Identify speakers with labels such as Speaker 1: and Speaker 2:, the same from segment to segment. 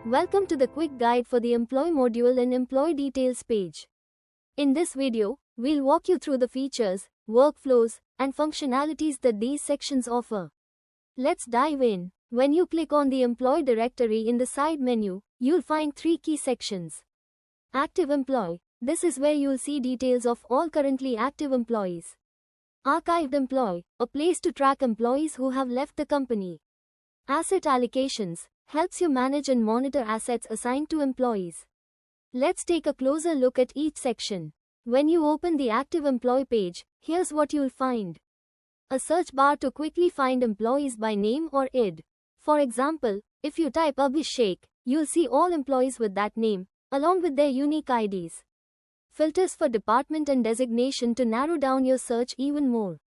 Speaker 1: Welcome to the quick guide for the Employee module in Employee Details page. In this video, we'll walk you through the features, workflows, and functionalities that these sections offer. Let's dive in. When you click on the Employee directory in the side menu, you'll find three key sections. Active Employee. This is where you'll see details of all currently active employees. Archived Employee, a place to track employees who have left the company. Asset Allocations, helps you manage and monitor assets assigned to employees. Let's take a closer look at each section. When you open the Active Employee page, here's what you'll find. A search bar to quickly find employees by name or ID. For example, if you type Abhishek, you'll see all employees with that name, along with their unique IDs. Filters for department and designation to narrow down your search even more.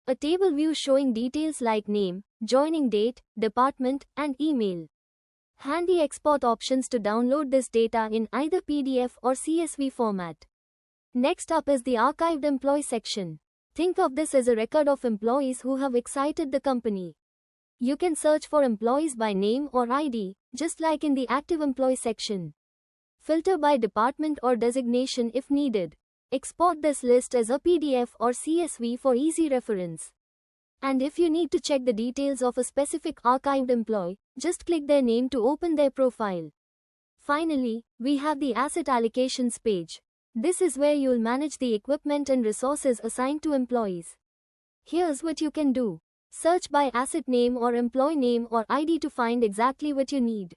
Speaker 1: A table view showing details like name, joining date, department, and email. Handy export options to download this data in either PDF or CSV format. Next up is the Archived Employee section. Think of this as a record of employees who have exited the company. You can search for employees by name or ID, just like in the Active Employee section. Filter by department or designation if needed. Export this list as a PDF or CSV for easy reference. And if you need to check the details of a specific archived employee, just click their name to open their profile. Finally, we have the Asset Allocations page. This is where you'll manage the equipment and resources assigned to employees. Here's what you can do. Search by asset name or employee name or ID to find exactly what you need.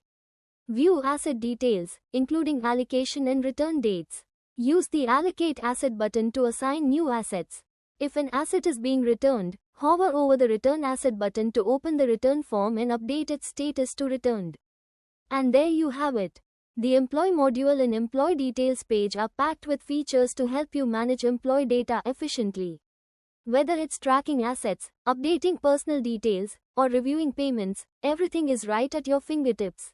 Speaker 1: View asset details, including allocation and return dates. Use the Allocate Asset button to assign new assets. If an asset is being returned, hover over the Return Asset button to open the return form and update its status to returned. And there you have it. The Employee module and Employee Details page are packed with features to help you manage employee data efficiently. Whether it's tracking assets, updating personal details, or reviewing payments, everything is right at your fingertips.